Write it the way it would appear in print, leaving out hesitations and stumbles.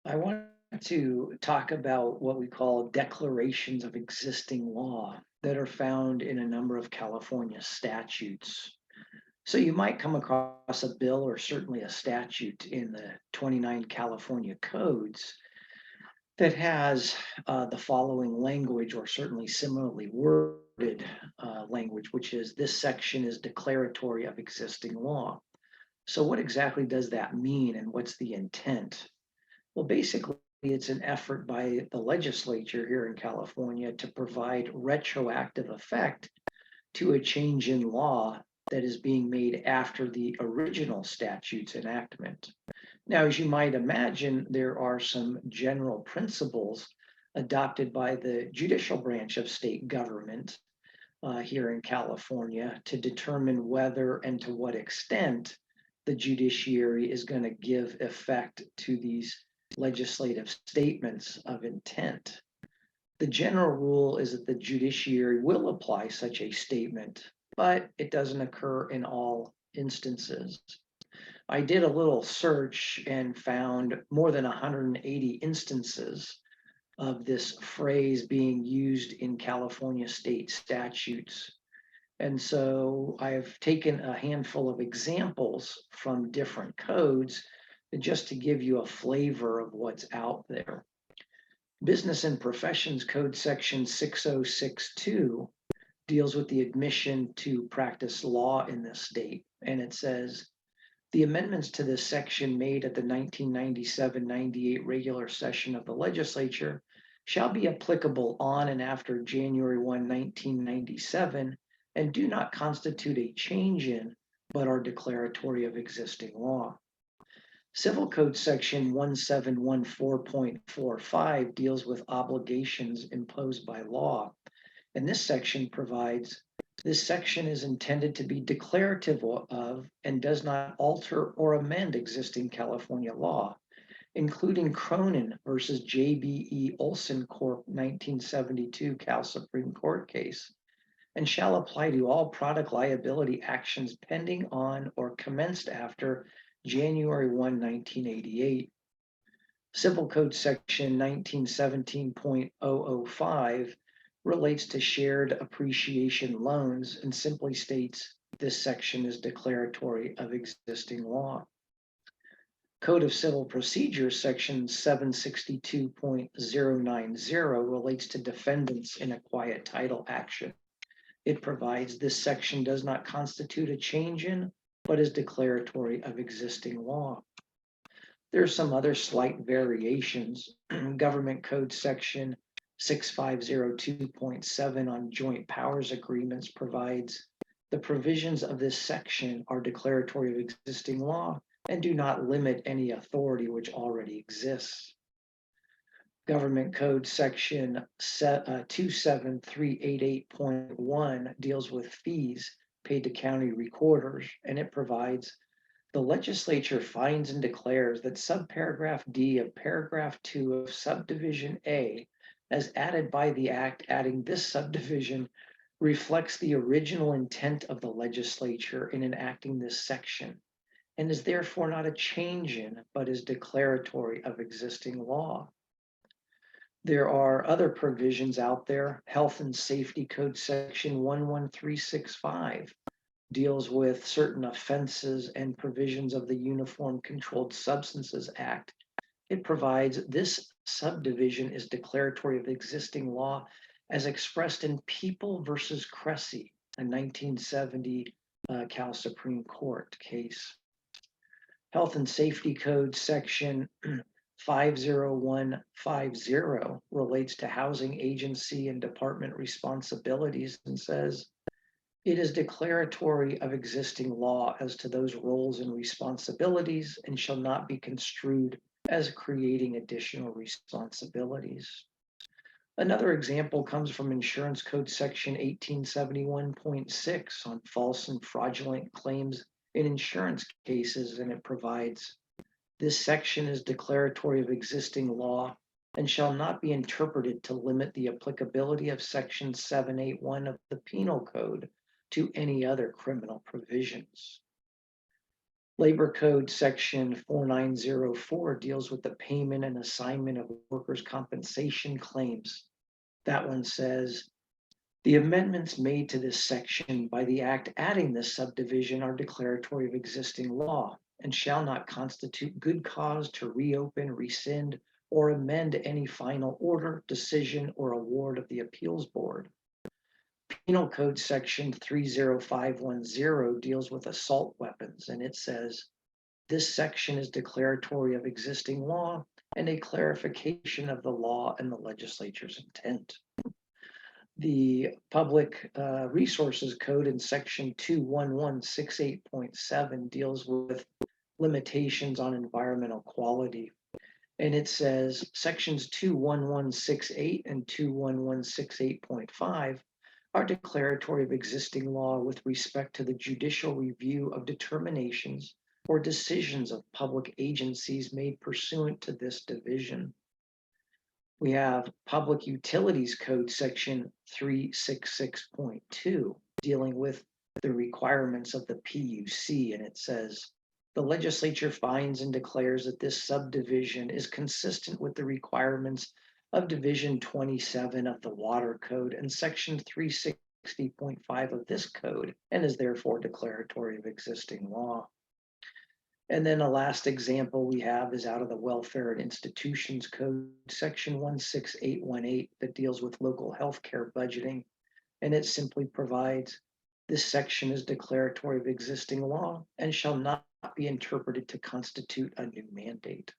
I want to talk about what we call declarations of existing law that are found in a number of California statutes. So you might come across a bill or certainly a statute in the 29 California codes that has the following language, or certainly similarly worded language, which is this section is declaratory of existing law. So, what exactly does that mean and what's the intent? Well, basically, it's an effort by the legislature here in California to provide retroactive effect to a change in law that is being made after the original statute's enactment. Now, as you might imagine, there are some general principles adopted by the judicial branch of state government here in California to determine whether and to what extent the judiciary is going to give effect to these legislative statements of intent. The general rule is that the judiciary will apply such a statement, but it doesn't occur in all instances. I did a little search and found more than 180 instances of this phrase being used in California state statutes. And so I've taken a handful of examples from different codes just to give you a flavor of what's out there. Business and Professions Code Section 6062 deals with the admission to practice law in this state. And it says, the amendments to this section made at the 1997-98 regular session of the legislature shall be applicable on and after January 1, 1997, and do not constitute a change in, but are declaratory of existing law. Civil Code Section 1714.45 deals with obligations imposed by law. And this section provides this section is intended to be declarative of and does not alter or amend existing California law, including Cronin versus J.B.E. Olson Corp. 1972 Cal Supreme Court case, and shall apply to all product liability actions pending on or commenced after January 1, 1988. Civil Code Section 1917.005 relates to shared appreciation loans and simply states this section is declaratory of existing law. Code of Civil Procedure Section 762.090 relates to defendants in a quiet title action. It provides this section does not constitute a change in, but is declaratory of existing law. There are some other slight variations. Government Code Section 6502.7 on joint powers agreements provides the provisions of this section are declaratory of existing law and do not limit any authority which already exists. Government Code Section 27388.1 deals with fees paid to county recorders, and it provides the legislature finds and declares that subparagraph D of paragraph 2 of subdivision A, as added by the act adding this subdivision, reflects the original intent of the legislature in enacting this section, and is therefore not a change in, but is declaratory of existing law. There are other provisions out there. Health and Safety Code Section 11365 deals with certain offenses and provisions of the Uniform Controlled Substances Act. It provides this subdivision is declaratory of existing law as expressed in People versus Cressy, a 1970 Cal Supreme Court case. Health and Safety Code Section 50150 relates to housing agency and department responsibilities and says, it is declaratory of existing law as to those roles and responsibilities and shall not be construed as creating additional responsibilities. Another example comes from Insurance Code Section 1871.6 on false and fraudulent claims in insurance cases, and it provides this section is declaratory of existing law and shall not be interpreted to limit the applicability of Section 781 of the Penal Code to any other criminal provisions. Labor Code Section 4904 deals with the payment and assignment of workers' compensation claims. That one says, the amendments made to this section by the act adding this subdivision are declaratory of existing law and shall not constitute good cause to reopen, rescind, or amend any final order, decision, or award of the appeals board. Penal Code Section 30510 deals with assault weapons, and it says, this section is declaratory of existing law and a clarification of the law and the legislature's intent. The Public Resources Code in Section 21168.7 deals with limitations on environmental quality. And it says sections 21168 and 21168.5 are declaratory of existing law with respect to the judicial review of determinations or decisions of public agencies made pursuant to this division. We have Public Utilities Code Section 366.2 dealing with the requirements of the PUC, and it says, the legislature finds and declares that this subdivision is consistent with the requirements of Division 27 of the Water Code and Section 360.5 of this code, and is therefore declaratory of existing law. And then a last example we have is out of the Welfare and Institutions Code, Section 16818, that deals with local healthcare budgeting. And it simply provides, this section is declaratory of existing law and shall not be interpreted to constitute a new mandate.